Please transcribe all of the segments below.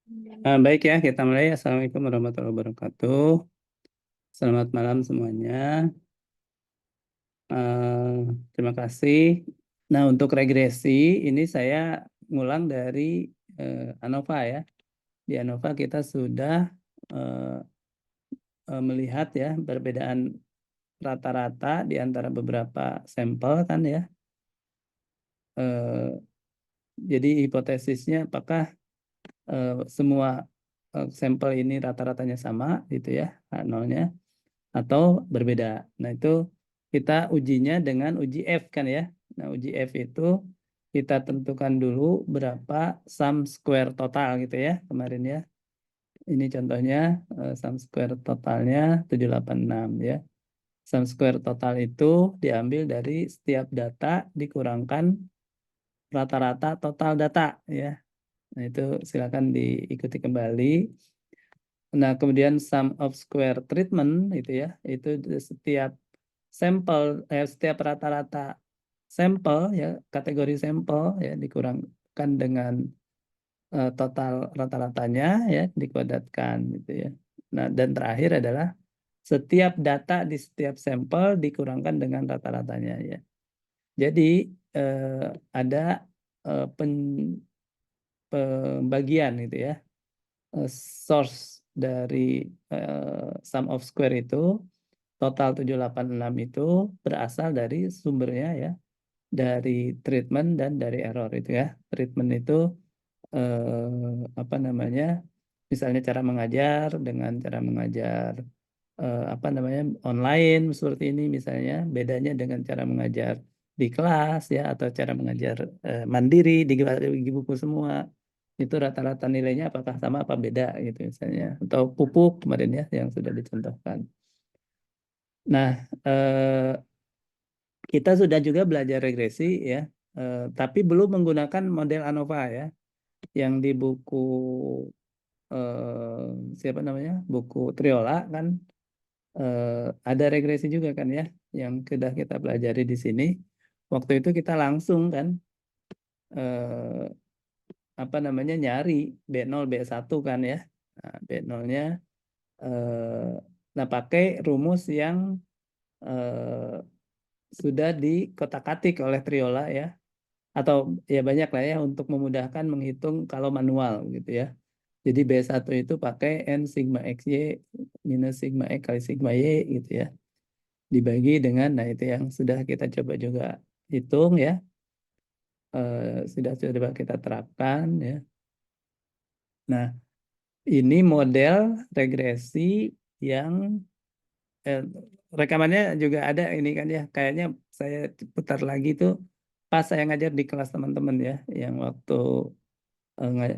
Baik ya, kita mulai. Assalamualaikum warahmatullahi wabarakatuh. Selamat malam semuanya. Eh, Terima kasih. Nah, untuk regresi ini saya ngulang dari ANOVA ya. Di ANOVA kita sudah eh, melihat ya perbedaan rata-rata di antara beberapa sampel kan ya. Eh, jadi hipotesisnya apakah semua sampel ini rata-ratanya sama gitu ya, nolnya, atau berbeda. Nah, itu kita ujinya dengan uji F kan ya. Nah, uji F itu kita tentukan dulu berapa sum square total gitu ya kemarin ya. Ini contohnya sum square totalnya 786 ya. Sum square total itu diambil dari setiap data dikurangkan rata-rata total data ya. Nah, itu silakan diikuti kembali. Nah, kemudian sum of square treatment itu ya, itu setiap sampel setiap rata-rata sampel ya, kategori sampel ya dikurangkan dengan total rata-ratanya ya dikuadratkan gitu ya. Nah, dan terakhir adalah setiap data di setiap sampel dikurangkan dengan rata-ratanya ya. Jadi eh, ada pembagian gitu ya. Source dari sum of square itu total 786 itu berasal dari sumbernya ya, dari treatment dan dari error itu ya. Treatment itu apa namanya? Misalnya cara mengajar dengan cara mengajar apa namanya online seperti ini misalnya, bedanya dengan cara mengajar di kelas ya atau cara mengajar mandiri di buku semua. Itu rata-rata nilainya apakah sama apa beda gitu misalnya. Atau pupuk kemarin ya yang sudah dicontohkan. Nah, kita sudah juga belajar regresi ya, tapi belum menggunakan model ANOVA ya, yang di buku siapa namanya, buku Triola kan eh, ada regresi juga kan ya, yang sudah kita pelajari di sini. Waktu itu kita langsung kan eh, apa namanya nyari B0 B1 kan ya, nah, B0-nya nah pakai rumus yang eh, sudah dikotak-atik oleh Triola ya, atau ya banyak lah ya untuk memudahkan menghitung kalau manual gitu ya. Jadi B1 itu pakai N sigma XY minus sigma X kali sigma Y gitu ya. Dibagi dengan, nah itu yang sudah kita coba juga hitung ya. Sudah coba kita terapkan ya. Nah, ini model regresi yang eh, rekamannya juga ada ini kan ya. Kayaknya saya putar lagi tuh pas saya ngajar di kelas teman-teman ya, yang waktu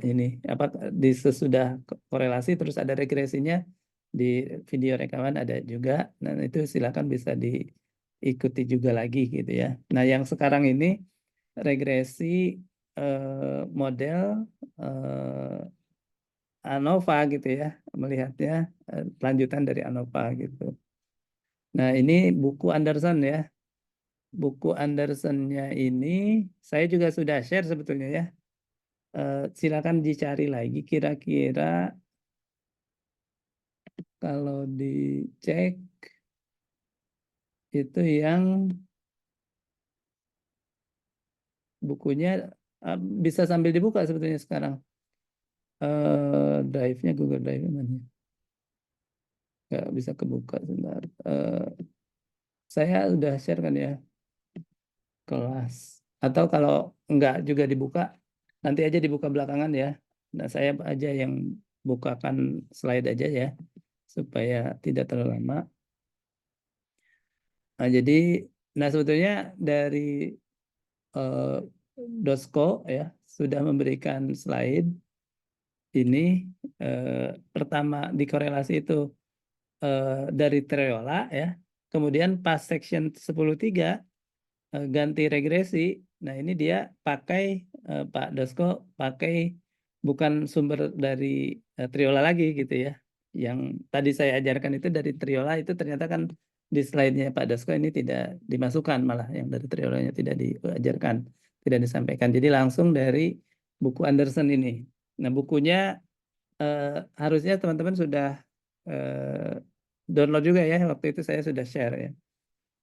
ini apa di sesudah korelasi terus ada regresinya di video rekaman ada juga. Nah, itu silakan bisa diikuti juga lagi gitu ya. Nah, yang sekarang ini regresi model ANOVA gitu ya, melihatnya lanjutan dari ANOVA gitu. Nah, ini buku Anderson ya. Buku Andersonnya ini saya juga sudah share sebetulnya ya. Silakan dicari lagi kira-kira kalau dicek itu yang bukunya bisa sambil dibuka sebetulnya sekarang. Drive-nya Google Drive mana? Nggak bisa kebuka sebentar. Saya udah share kan ya kelas. Atau kalau nggak juga dibuka, nanti aja dibuka belakangan ya. Nah, saya aja yang bukakan slide aja ya, supaya tidak terlalu lama. Nah, jadi, nah sebetulnya dari eh, Dosko ya sudah memberikan slide ini eh, pertama dikorelasi itu dari Treola ya. Kemudian pas section 10.3 ganti regresi. Nah, ini dia pakai Pak Dosko pakai bukan sumber dari Triola lagi gitu ya. Yang tadi saya ajarkan itu dari Triola itu ternyata kan di slide-nya Pak Dosko ini tidak dimasukkan, malah yang dari Triolanya tidak diajarkan, tidak disampaikan. Jadi langsung dari buku Anderson ini. Nah, bukunya harusnya teman-teman sudah download juga ya. Waktu itu saya sudah share ya.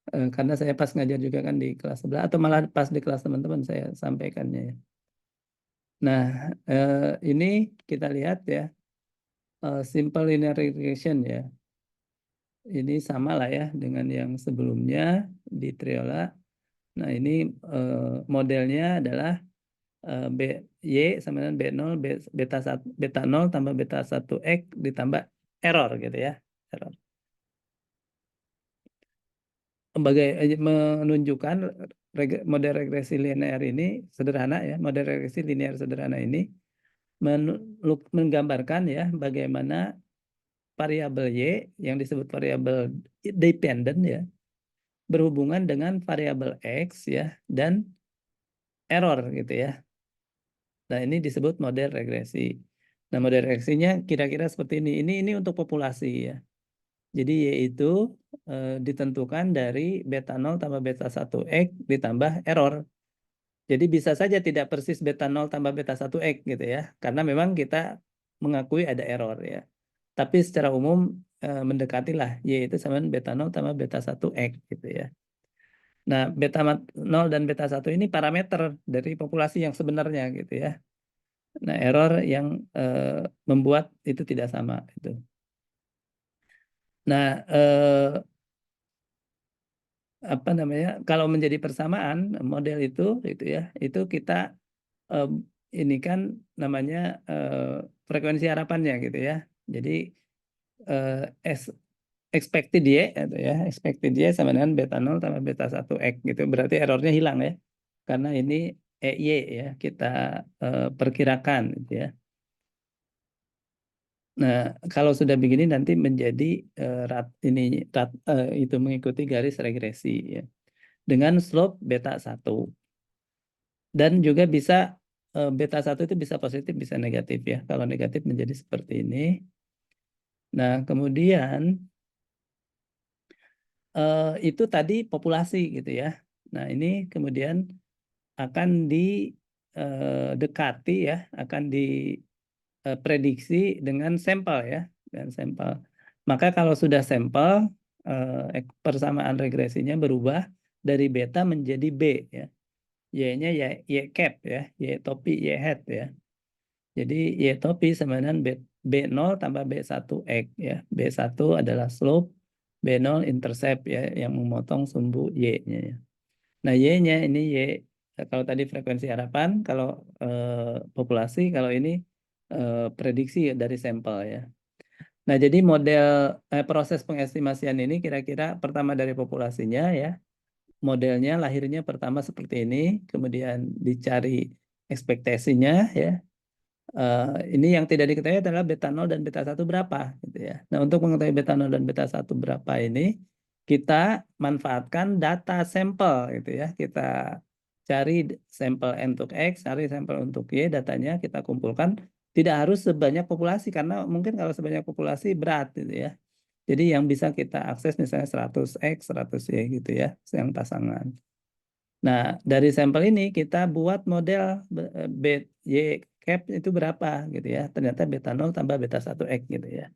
Karena saya pas ngajar juga kan di kelas sebelah atau malah pas di kelas teman-teman saya sampaikannya ya. Nah, ini kita lihat ya, simple linear regression ya. Ini sama lah ya dengan yang sebelumnya di Triola. Nah, ini modelnya adalah B, Y sama dengan B0, beta 1, beta 0 tambah beta 1X ditambah error gitu ya. Error. Menunjukkan model regresi linear ini sederhana ya, model regresi linear sederhana ini menggambarkan ya bagaimana variabel Y yang disebut variabel dependent ya berhubungan dengan variabel X ya dan error gitu ya. Nah, ini disebut model regresi. Nah, model regresinya kira-kira seperti ini. Ini untuk populasi ya. Jadi Y itu ditentukan dari beta 0 tambah beta 1X ditambah error. Jadi bisa saja tidak persis beta 0 tambah beta 1X gitu ya. Karena memang kita mengakui ada error ya. Tapi secara umum mendekatilah Y itu sama dengan beta 0 tambah beta 1X gitu ya. Nah, beta 0 dan beta 1 ini parameter dari populasi yang sebenarnya gitu ya. Nah, error yang membuat itu tidak sama itu. Nah, apa namanya? Kalau menjadi persamaan model itu ya, itu kita eh, ini kan namanya frekuensi harapannya gitu ya. Jadi eh, es- expected Y itu ya, expected Y sama dengan beta 0 tambah beta 1X gitu. Berarti errornya hilang ya. Karena ini EY ya, kita perkirakan gitu ya. Nah, kalau sudah begini nanti menjadi itu mengikuti garis regresi ya. Dengan slope beta 1. Dan juga bisa beta 1 itu bisa positif, bisa negatif ya. Kalau negatif menjadi seperti ini. Nah, kemudian itu tadi populasi gitu ya. Nah, ini kemudian akan didekati ya, akan diprediksi dengan sampel ya, dan sampel. Maka kalau sudah sampel, persamaan regresinya berubah dari beta menjadi B ya. Y-nya ya Y cap ya, Y topi, Y hat ya. Jadi Y topi sama dengan B0 tambah B1X ya. B1 adalah slope, B0 intercept ya, yang memotong sumbu Y-nya ya. Nah, Y-nya ini Y, kalau tadi frekuensi harapan, kalau populasi, kalau ini prediksi dari sampel ya. Nah, jadi model proses pengestimasian ini kira-kira pertama dari populasinya ya, modelnya lahirnya pertama seperti ini, kemudian dicari ekspektasinya ya. Ini yang tidak diketahui adalah beta 0 dan beta 1 berapa gitu ya. Nah, untuk mengetahui beta 0 dan beta 1 berapa ini kita manfaatkan data sampel gitu ya. Kita cari sampel N untuk X, cari sampel untuk Y, datanya kita kumpulkan. Tidak harus sebanyak populasi karena mungkin kalau sebanyak populasi berat gitu ya. Jadi yang bisa kita akses misalnya 100X, 100Y gitu ya, yang pasangan. Nah, dari sampel ini kita buat model Y cap itu berapa gitu ya. Ternyata beta 0 tambah beta 1X gitu ya.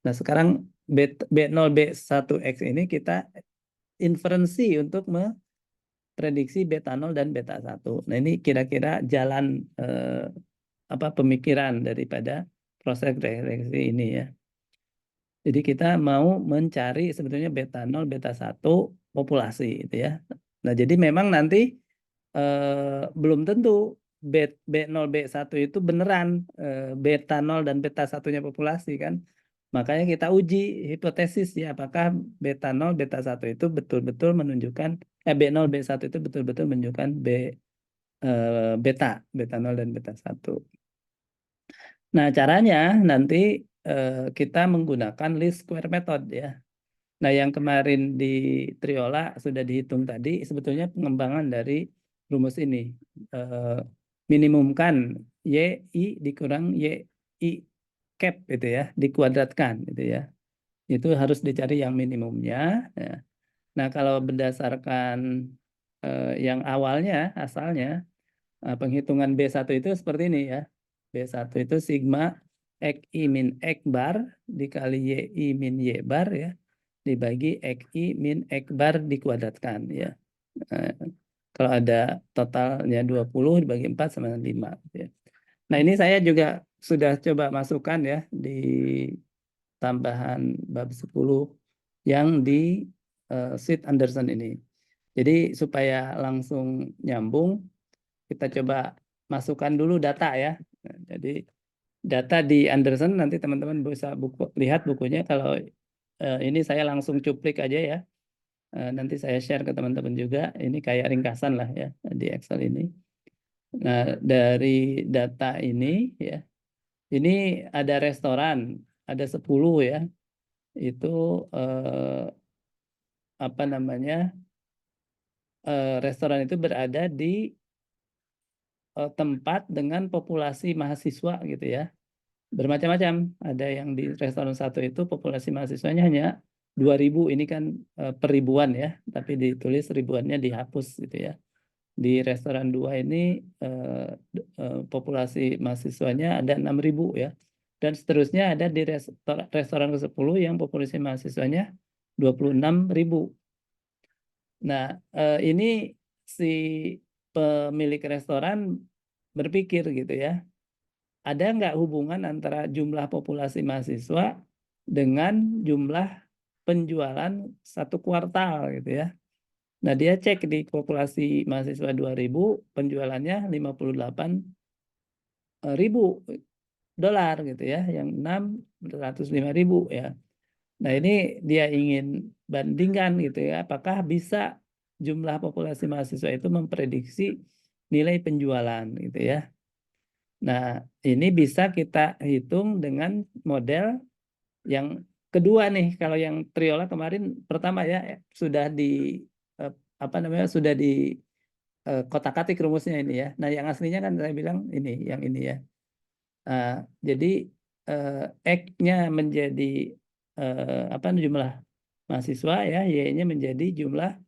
Nah, sekarang B0 B1X ini kita inferensi untuk memprediksi beta 0 dan beta 1. Nah, ini kira-kira jalan pemikiran daripada proses regresi ini ya. Jadi kita mau mencari sebetulnya beta 0, beta 1 populasi gitu ya. Nah, jadi memang nanti belum tentu B0, B1 itu beneran beta 0 dan beta 1-nya populasi kan. Makanya kita uji hipotesis ya apakah beta 0, beta 1 itu betul-betul menunjukkan B0, B1 itu betul-betul menunjukkan beta 0 dan beta 1. Nah, caranya nanti kita menggunakan least square method ya. Nah, yang kemarin di Triola sudah dihitung tadi, sebetulnya pengembangan dari rumus ini. Eh, minimumkan YI dikurang YI cap itu ya, dikuadratkan gitu ya. Itu harus dicari yang minimumnya. Ya. Nah, kalau berdasarkan yang awalnya, asalnya, penghitungan B1 itu seperti ini ya. B1 itu sigma XI min X bar dikali YI min Y bar ya, dibagi XI min X bar dikuadratkan ya. Kalau ada totalnya 20 dibagi 4 sama dengan 5 ya. Nah, ini saya juga sudah coba masukkan ya di tambahan bab 10 yang di sheet Anderson ini. Jadi supaya langsung nyambung, kita coba masukkan dulu data ya. Nah, jadi data di Anderson nanti teman-teman bisa lihat bukunya. Kalau ini saya langsung cuplik aja ya. Nanti saya share ke teman-teman juga. Ini kayak ringkasan lah ya di Excel ini. Nah, dari data ini ya, ini ada restoran, ada 10 ya. Itu apa namanya? Restoran itu berada di tempat dengan populasi mahasiswa gitu ya. Bermacam-macam. Ada yang di restoran 1 itu populasi mahasiswanya hanya 2000, ini kan per ribuan ya, tapi ditulis ribuannya dihapus gitu ya. Di restoran 2 ini populasi mahasiswanya ada 6000 ya. Dan seterusnya ada di restoran ke-10 yang populasi mahasiswanya 26.000. Nah, ini si pemilik restoran berpikir gitu ya, ada nggak hubungan antara jumlah populasi mahasiswa dengan jumlah penjualan satu kuartal gitu ya. Nah, dia cek di populasi mahasiswa 2000, penjualannya 58.000 dolar gitu ya, yang 605.000 ya. Nah, ini dia ingin bandingkan gitu ya, apakah bisa jumlah populasi mahasiswa itu memprediksi nilai penjualan gitu ya. Nah, ini bisa kita hitung dengan model yang kedua nih. Kalau yang Triola kemarin pertama ya sudah di apa namanya, sudah di kotak-katik rumusnya ini ya. Nah, yang aslinya kan saya bilang ini, yang ini ya. Jadi X-nya menjadi apa jumlah mahasiswa ya, Y-nya menjadi jumlah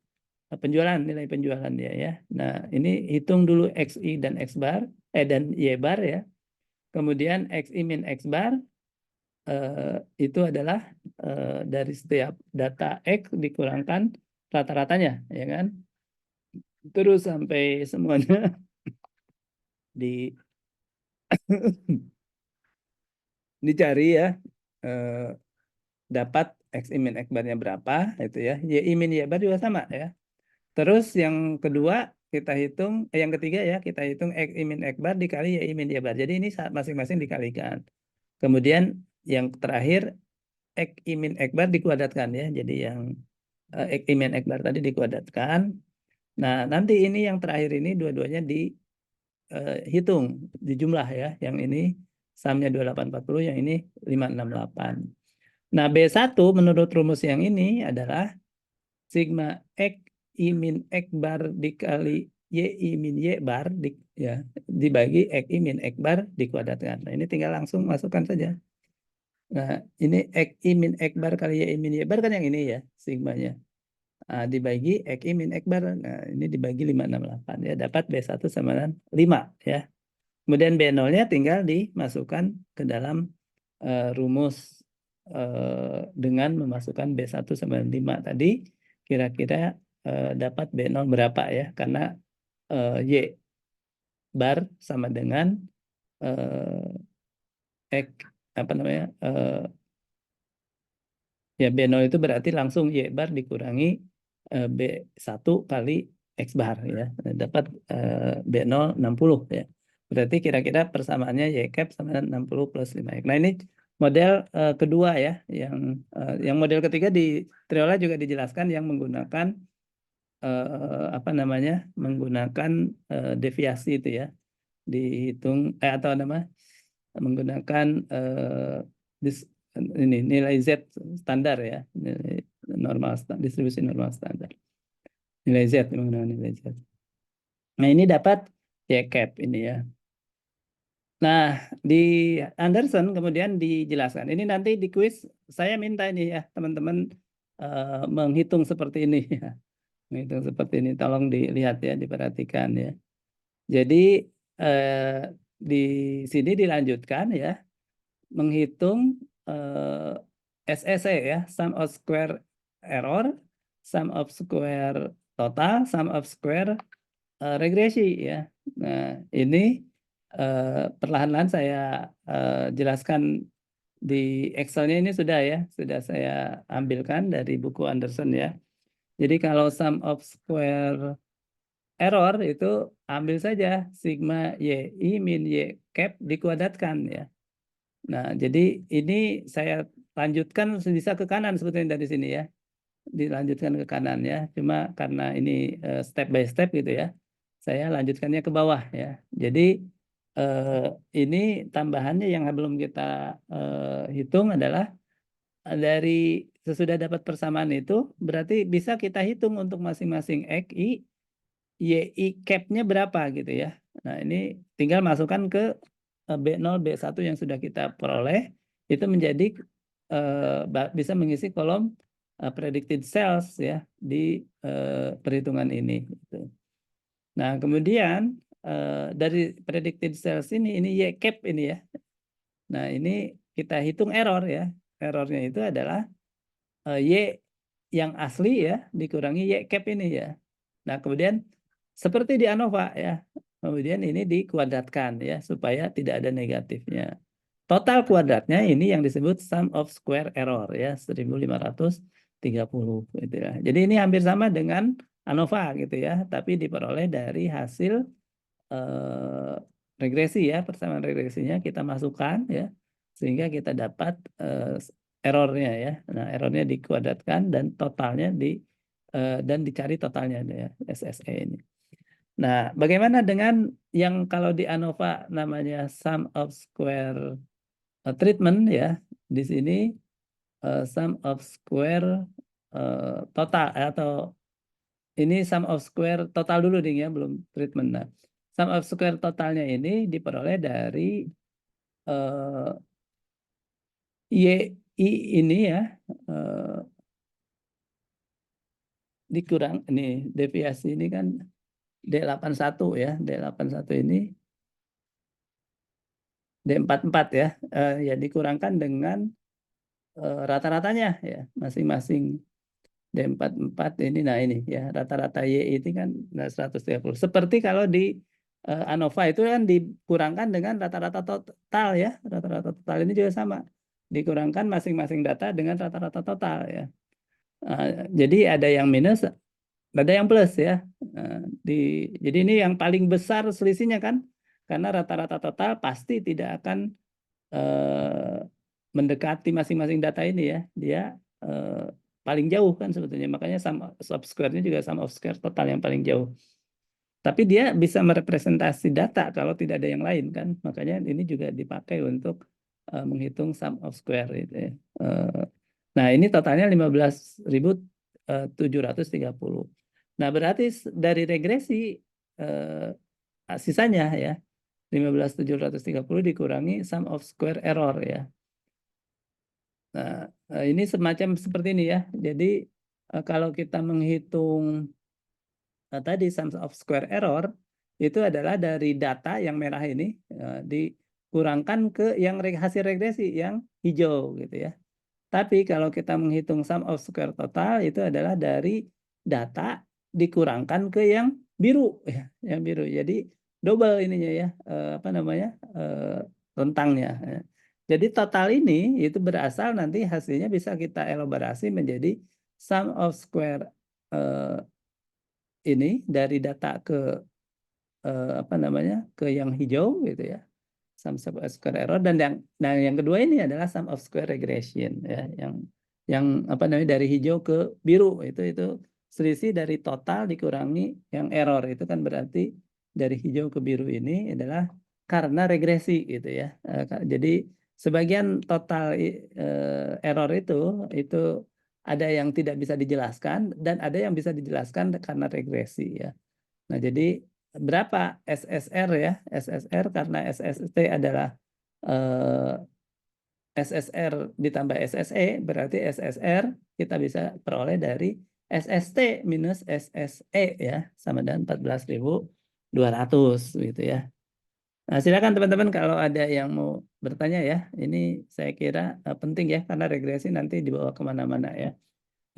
penjualan, nilai penjualan dia ya. Nah, ini hitung dulu XI dan X bar dan Y bar ya. Kemudian XI min X bar itu adalah dari setiap data X dikurangkan rata-ratanya ya kan. Terus sampai semuanya di dicari ya, dapat X min X barnya berapa itu ya. Y min Y bar juga sama ya. Terus yang kedua kita hitung, yang ketiga ya kita hitung X min X bar dikali Y min Y bar. Jadi ini masing-masing dikalikan. Kemudian yang terakhir X min X bar dikuadratkan ya. Jadi yang X min X bar tadi dikuadratkan. Nah, nanti ini yang terakhir ini dua-duanya dihitung, dijumlah ya. Yang ini samnya 2840, yang ini 568. Nah, B1 menurut rumus yang ini adalah sigma X I min X bar dikali Y I min Y bar ya, dibagi X I min X bar dikuadratkan. Nah, ini tinggal langsung masukkan saja. Nah, ini X I min X bar kali Y I min Y bar kan yang ini ya, sigmanya. Nah, dibagi X I min X bar. Nah, ini dibagi 568 ya, dapat B1 sama dengan 5 ya. Kemudian B0-nya tinggal dimasukkan ke dalam rumus dengan memasukkan B1 sama dengan 5 tadi. Kira-kira dapat B0 berapa ya, karena Y bar sama dengan X apa namanya, ya B0 itu berarti langsung Y bar dikurangi B1 kali X bar ya, dapat B0 60 ya. Berarti kira-kira persamaannya Y cap sama dengan 60 plus 5X. Nah, ini model kedua ya, yang model ketiga di Triola juga dijelaskan yang menggunakan apa namanya, menggunakan deviasi itu ya, dihitung atau nama menggunakan ini nilai Z standar ya, nilai normal distribusi normal standar, nilai Z, menggunakan nilai Z. Nah, ini dapat Y cap ini ya. Nah, di Anderson kemudian dijelaskan. Ini nanti di kuis saya minta ini ya teman-teman menghitung seperti ini ya. Menghitung seperti ini, tolong dilihat ya, diperhatikan ya. Jadi di sini dilanjutkan ya. menghitung SSE ya, sum of square error, sum of square total, sum of square regresi ya. Nah, ini perlahan-lahan saya jelaskan di Excel-nya ini sudah ya, sudah saya ambilkan dari buku Anderson ya. Jadi kalau sum of square error itu ambil saja sigma YI min Y cap dikuadratkan ya. Nah, jadi ini saya lanjutkan bisa ke kanan sebetulnya dari sini ya. Dilanjutkan ke kanan ya. Cuma karena ini step by step gitu ya. Saya lanjutkannya ke bawah ya. Jadi ini tambahannya yang belum kita hitung adalah dari sesudah dapat persamaan itu berarti bisa kita hitung untuk masing-masing XI YI cap-nya berapa gitu ya. Nah, ini tinggal masukkan ke B0, B1 yang sudah kita peroleh, itu menjadi bisa mengisi kolom predicted cells ya di perhitungan ini. Gitu. Nah, kemudian dari predicted cells ini Y cap ini ya. Nah, ini kita hitung error ya. Errornya itu adalah Y yang asli ya dikurangi Y cap ini ya. Nah, kemudian seperti di ANOVA ya. Kemudian ini dikuadratkan ya supaya tidak ada negatifnya. Total kuadratnya ini yang disebut sum of square error ya 1530 gitu ya. Jadi ini hampir sama dengan ANOVA gitu ya, tapi diperoleh dari hasil regresi ya, persamaan regresinya kita masukkan ya sehingga kita dapat errornya ya. Nah, errornya dikuadratkan dan totalnya dan dicari totalnya ya SSE ini. Nah, bagaimana dengan yang kalau di ANOVA namanya sum of square treatment ya. Di sini sum of square total atau ini sum of square total dulu nih ya, belum treatment. Nah, sum of square totalnya ini diperoleh dari YI ini ya dikurang ini deviasi ini kan D81 ya, D81 ini D44 ya, ya dikurangkan dengan rata-ratanya ya masing-masing D44 ini nah ini ya rata-rata Y ini kan 130. Seperti kalau di ANOVA itu kan dikurangkan dengan rata-rata total ya. Rata-rata total ini juga sama. Dikurangkan masing-masing data dengan rata-rata total ya. Jadi ada yang minus, ada yang plus ya. Jadi ini yang paling besar selisihnya kan karena rata-rata total pasti tidak akan mendekati masing-masing data ini ya. Dia paling jauh kan sebetulnya. Makanya sum of square-nya juga sum of square total yang paling jauh. Tapi dia bisa merepresentasi data kalau tidak ada yang lain kan. Makanya ini juga dipakai untuk menghitung sum of square itu ya. Nah, ini totalnya 15.730. Nah, berarti dari regresi sisanya ya 15.730 dikurangi sum of square error ya. Nah, ini semacam seperti ini ya. Jadi kalau kita menghitung tadi sum of square error itu adalah dari data yang merah ini dikurangkan ke yang hasil regresi yang hijau gitu ya. Tapi kalau kita menghitung sum of square total itu adalah dari data dikurangkan ke yang biru ya, yang biru. Jadi double ininya ya, apa namanya? Rentangnya. Ya. Jadi total ini itu berasal nanti hasilnya bisa kita elaborasi menjadi sum of square ini dari data ke apa namanya? Ke yang hijau gitu ya. Sum of square error dan yang kedua ini adalah sum of square regression ya yang apa namanya dari hijau ke biru itu selisih dari total dikurangi yang error itu kan berarti dari hijau ke biru ini adalah karena regresi gitu ya. Jadi sebagian total error itu ada yang tidak bisa dijelaskan dan ada yang bisa dijelaskan karena regresi ya. Nah, jadi berapa SSR ya? SSR karena SST adalah SSR ditambah SSE, berarti SSR kita bisa peroleh dari SST minus SSE ya, sama dengan 14.200 gitu ya. Nah, silakan teman-teman kalau ada yang mau bertanya ya. Ini saya kira penting ya, karena regresi nanti dibawa kemana-mana ya.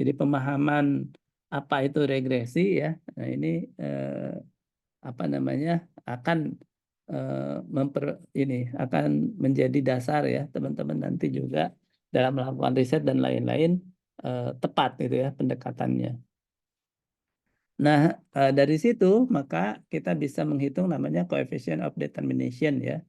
Jadi pemahaman apa itu regresi ya. Nah, ini apa namanya akan ini akan menjadi dasar ya teman-teman nanti juga dalam melakukan riset dan lain-lain tepat gitu ya pendekatannya. Nah, dari situ maka kita bisa menghitung namanya coefficient of determination ya.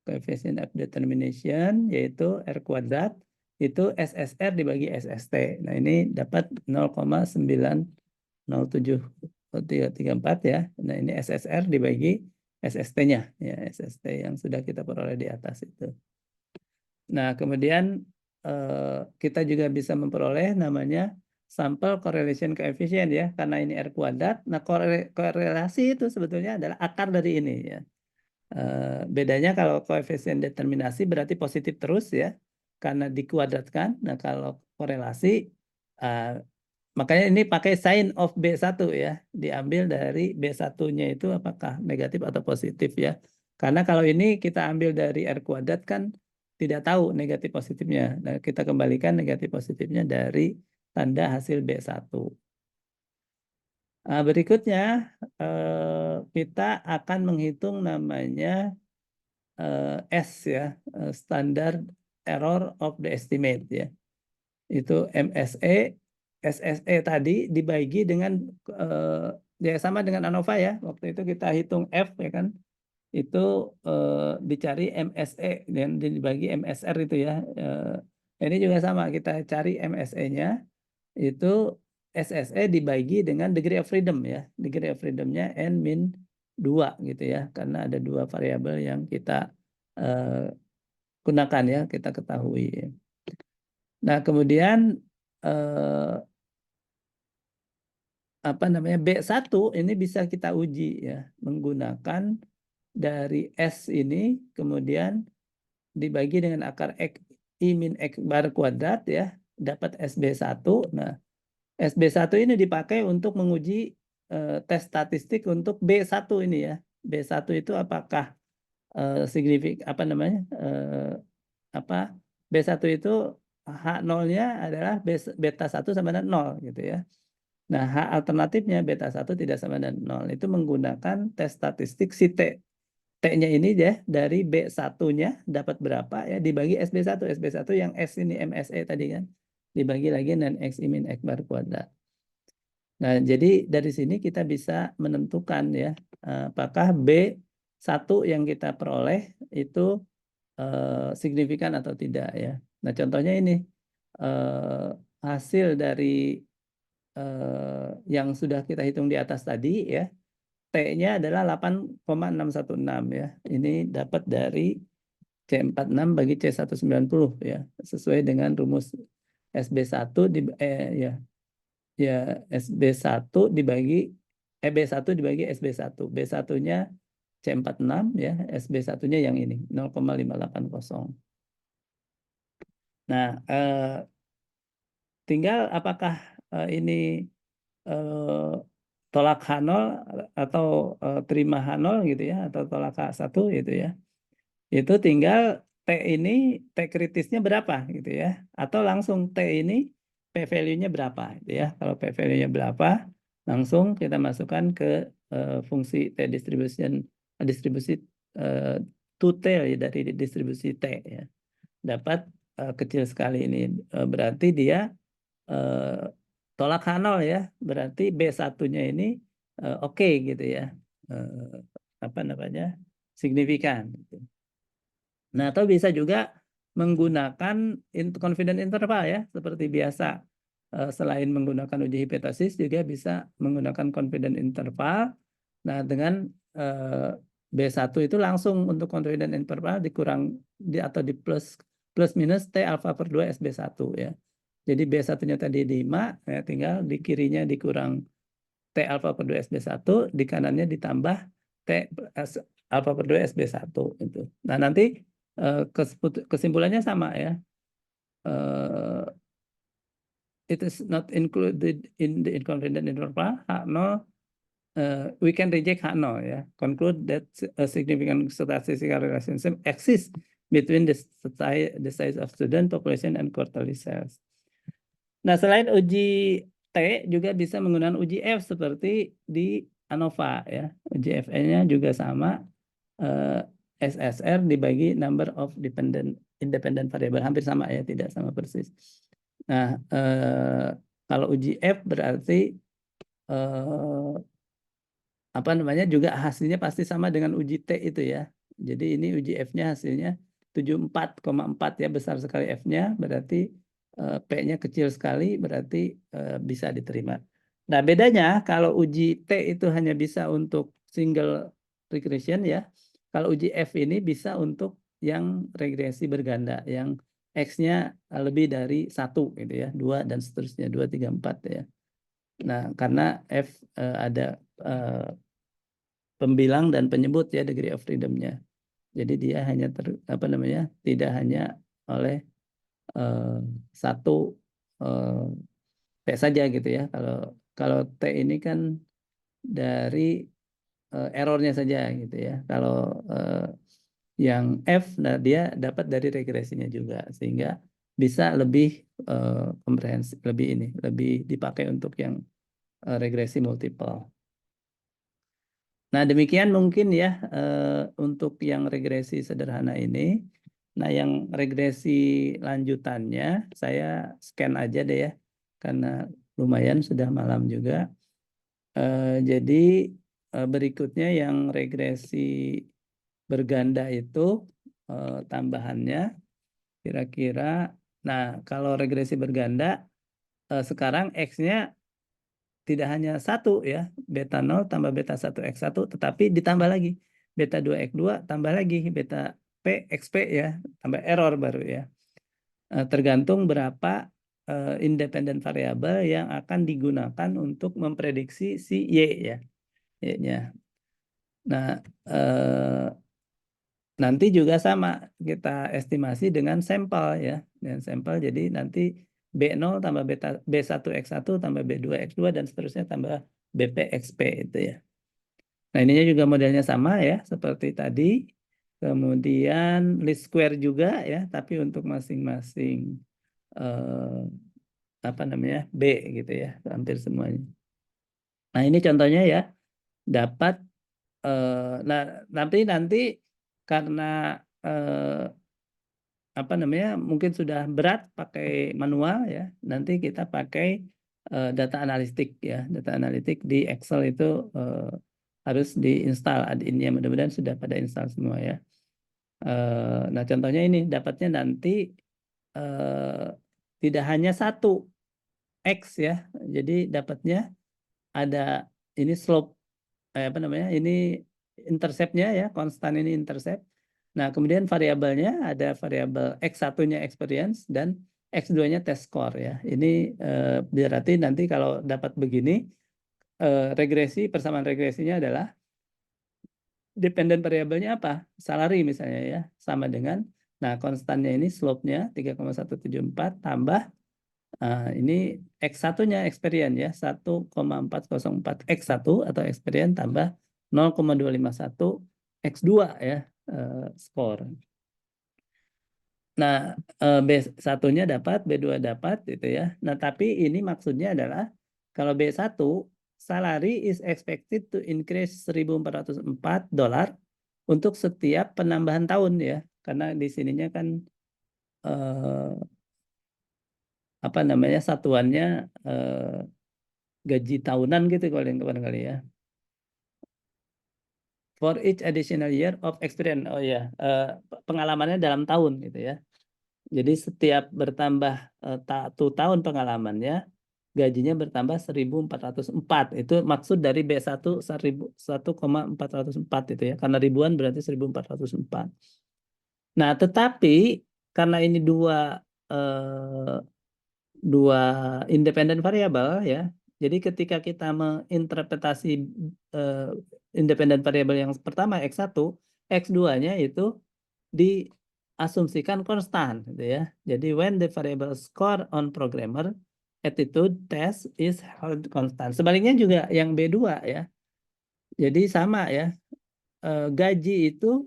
Coefficient of determination yaitu R kuadrat itu SSR dibagi SST. Nah, ini dapat 0,90734 ya. Nah, ini SSR dibagi SST-nya ya, SST yang sudah kita peroleh di atas itu. Nah, kemudian kita juga bisa memperoleh namanya sample correlation coefficient ya, karena ini R kuadrat. Nah, korelasi itu sebetulnya adalah akar dari ini ya. Bedanya kalau koefisien determinasi berarti positif terus ya, karena dikuadratkan. Nah, kalau korelasi, uh, makanya ini pakai sign of B1 ya, diambil dari B1-nya itu apakah negatif atau positif ya. Karena kalau ini kita ambil dari R kuadrat kan tidak tahu negatif positifnya. Nah, kita kembalikan negatif positifnya dari tanda hasil B1. Berikutnya, kita akan menghitung namanya S ya, Standard Error of the Estimate ya. Itu MSE, SSE tadi dibagi dengan ya sama dengan ANOVA ya. Waktu itu kita hitung F ya kan. Itu dicari MSE dan dibagi MSR itu ya. Ini juga sama, kita cari MSE-nya itu SSE dibagi dengan degree of freedom ya. Degree of freedom-nya N min 2 gitu ya. Karena ada dua variabel yang kita eh, gunakan ya, kita ketahui. Nah, kemudian eh, apa namanya B1 ini bisa kita uji ya menggunakan dari S ini kemudian dibagi dengan akar X I min X bar kuadrat ya, dapat SB1. Nah, SB1 ini dipakai untuk menguji tes statistik untuk B1 ini ya. B1 itu apakah apa namanya apa B1 itu H0-nya adalah beta 1 sama dengan 0 gitu ya. Nah, H alternatifnya beta 1 tidak sama dengan 0. Itu menggunakan tes statistik si T. T-nya ini ya dari B1-nya dapat berapa ya dibagi SB1. SB1 yang S ini MSE tadi kan. Dibagi lagi dengan X I min X bar kuadrat. Nah, jadi dari sini kita bisa menentukan ya apakah B1 yang kita peroleh itu signifikan atau tidak ya. Nah, contohnya ini hasil dari yang sudah kita hitung di atas tadi ya. T-nya adalah 8,616 ya. Ini dapat dari C46 bagi C190 ya. Sesuai dengan rumus SB1 ya ya SB1 dibagi B1 dibagi SB1. B1-nya C46 ya, SB1-nya yang ini 0,580. Nah, tinggal apakah ini tolak H0 atau terima H0 gitu ya, atau tolak H1 gitu ya. Itu tinggal T ini, T kritisnya berapa gitu ya. Atau langsung T ini P value-nya berapa gitu ya. Kalau P value-nya berapa, langsung kita masukkan ke fungsi T distribusi to tail ya, dari distribusi T ya. Dapat kecil sekali ini. Berarti dia tolak H0 ya. Berarti B1-nya ini oke gitu ya. Apa namanya? Signifikan gitu. Nah, atau bisa juga menggunakan confidence interval ya, seperti biasa. Selain menggunakan uji hipotesis, juga bisa menggunakan confidence interval. Nah, dengan B1 itu langsung untuk confidence interval dikurang atau di plus minus T alpha per 2 SB1 ya. Jadi B1-nya tadi 5, ya, tinggal di kirinya dikurang T alpha per 2 SB1, di kanannya ditambah T alpha per 2 SB1 itu. Nah, nanti kesimpulannya sama ya. It is not included in the confidence interval H0 we can reject H0 ya. Conclude that a significant statistical relationship exists between the size of student population and quarterly sales. Nah, selain uji T juga bisa menggunakan uji F seperti di ANOVA ya. Uji FE-nya juga sama, SSR dibagi number of independent variable, hampir sama ya, tidak sama persis. Nah, kalau uji F berarti apa namanya juga hasilnya pasti sama dengan uji T itu ya. Jadi ini uji F-nya hasilnya 74,4 ya, besar sekali F-nya, berarti P-nya kecil sekali, berarti bisa diterima. Nah, bedanya kalau uji T itu hanya bisa untuk single regression ya. Kalau uji F ini bisa untuk yang regresi berganda, yang X-nya lebih dari 1 gitu ya, 2 dan seterusnya, 2, 3, 4 ya. Nah, karena F ada pembilang dan penyebut ya degree of freedom-nya. Jadi dia hanya tidak hanya oleh satu T saja gitu ya. Kalau T ini kan dari errornya saja gitu ya. Kalau yang F, nah dia dapat dari regresinya juga, sehingga bisa lebih komprehensif, lebih dipakai untuk yang regresi multiple. Nah, demikian mungkin ya untuk yang regresi sederhana ini. Nah, yang regresi lanjutannya saya scan aja deh ya, karena lumayan sudah malam juga. Jadi berikutnya yang regresi berganda itu tambahannya kira-kira. Nah, kalau regresi berganda sekarang X-nya tidak hanya 1 ya, beta 0 tambah beta 1 X1, tetapi ditambah lagi beta 2 X2 tambah lagi beta P XP ya, tambah error baru ya. Tergantung berapa independent variabel yang akan digunakan untuk memprediksi si Y ya, Y-nya. Nah, nanti juga sama kita estimasi dengan sampel ya, dengan sampel. Jadi nanti B0 tambah B1 X1 tambah B2 X2 dan seterusnya tambah BP XP itu ya. Nah, ininya juga modelnya sama ya seperti tadi. Kemudian least square juga ya, tapi untuk masing-masing B gitu ya, hampir semuanya. Nah, ini contohnya ya, dapat nanti karena mungkin sudah berat pakai manual ya, nanti kita pakai data analitik ya. Data analitik di Excel itu harus diinstal add-in-nya, mudah-mudahan sudah pada install semua ya. Nah, contohnya ini dapatnya nanti tidak hanya 1 X ya, jadi dapatnya ada ini slope ini intercept-nya ya, konstan ini intercept. Nah, kemudian variabelnya ada variabel X1-nya experience dan X2-nya test score ya. Ini berarti nanti kalau dapat begini, persamaan regresinya adalah dependent variabelnya apa? Salary misalnya ya, sama dengan, nah konstannya ini slope-nya 3,174 tambah ini X1-nya experience ya, 1,404 X1 atau experience tambah 0,251 X2 ya, skor. Nah, B1-nya dapat, B2 dapat gitu ya. Nah, tapi ini maksudnya adalah kalau B1 salary is expected to increase $1.404 untuk setiap penambahan tahun ya. Karena di sininya kan satuannya gaji tahunan gitu kalau yang kemarin kali ya. For each additional year of experience. Oh ya, pengalamannya dalam tahun gitu ya. Jadi setiap bertambah 1 tahun pengalamannya, gajinya bertambah 1.404. Itu maksud dari B1 1.404 itu ya. Karena ribuan berarti 1.404. Nah, tetapi karena ini dua independen variabel ya. Jadi ketika kita menginterpretasi independen variabel yang pertama X1, X2-nya itu diasumsikan konstan gitu ya. Jadi when the variable score on programmer attitude test is held constant. Sebaliknya juga yang B2 ya. Jadi sama ya, gaji itu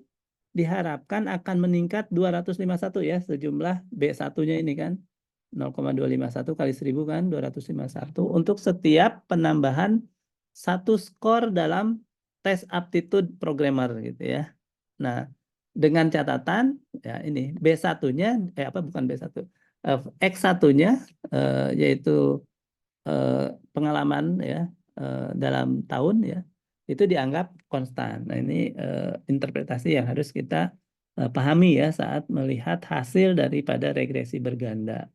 diharapkan akan meningkat 251 ya, sejumlah B1-nya ini kan. 0,251 kali 1000 kan 251 untuk setiap penambahan satu skor dalam tes aptitude programmer gitu ya. Nah, dengan catatan ya ini B1-nya apa bukan B1. X1-nya yaitu pengalaman ya dalam tahun ya itu dianggap konstan. Nah, ini interpretasi yang harus kita pahami ya saat melihat hasil daripada regresi berganda.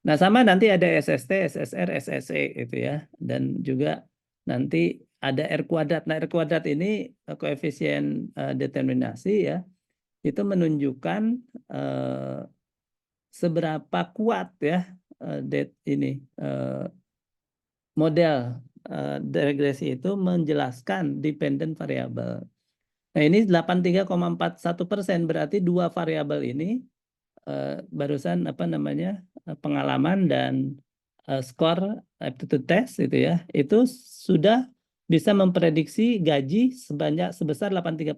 Nah, sama nanti ada SST, SSR, SSE itu ya. Dan juga nanti ada R kuadrat. Nah, R kuadrat ini koefisien determinasi ya, itu menunjukkan seberapa kuat ya ini model regresi itu menjelaskan dependent variable. Nah, ini 83,41%, berarti dua variabel ini barusan apa namanya pengalaman dan skor aptitude test itu ya itu sudah bisa memprediksi gaji sebesar 83%.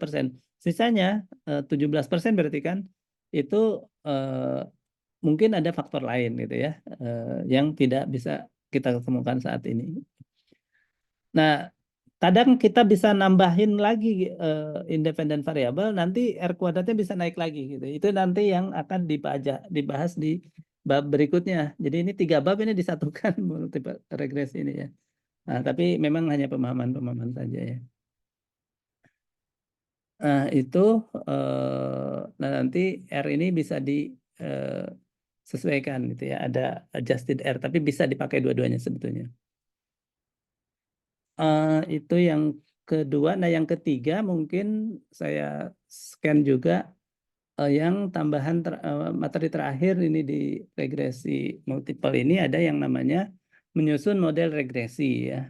Sisanya 17% berarti kan itu mungkin ada faktor lain gitu ya yang tidak bisa kita temukan saat ini. Nah, kadang kita bisa nambahin lagi independent variable, nanti R kuadratnya bisa naik lagi gitu. Itu nanti yang akan dibahas di bab berikutnya. Jadi ini 3 bab ini disatukan multiple regresi ini ya. Nah, tapi memang hanya pemahaman-pemahaman saja ya. Nah, itu nah nanti R ini bisa disesuaikan gitu ya. Ada adjusted R, tapi bisa dipakai dua-duanya sebetulnya. Itu yang kedua. Nah, yang ketiga mungkin saya scan juga yang tambahan materi terakhir ini di regresi multiple ini ada yang namanya menyusun model regresi ya.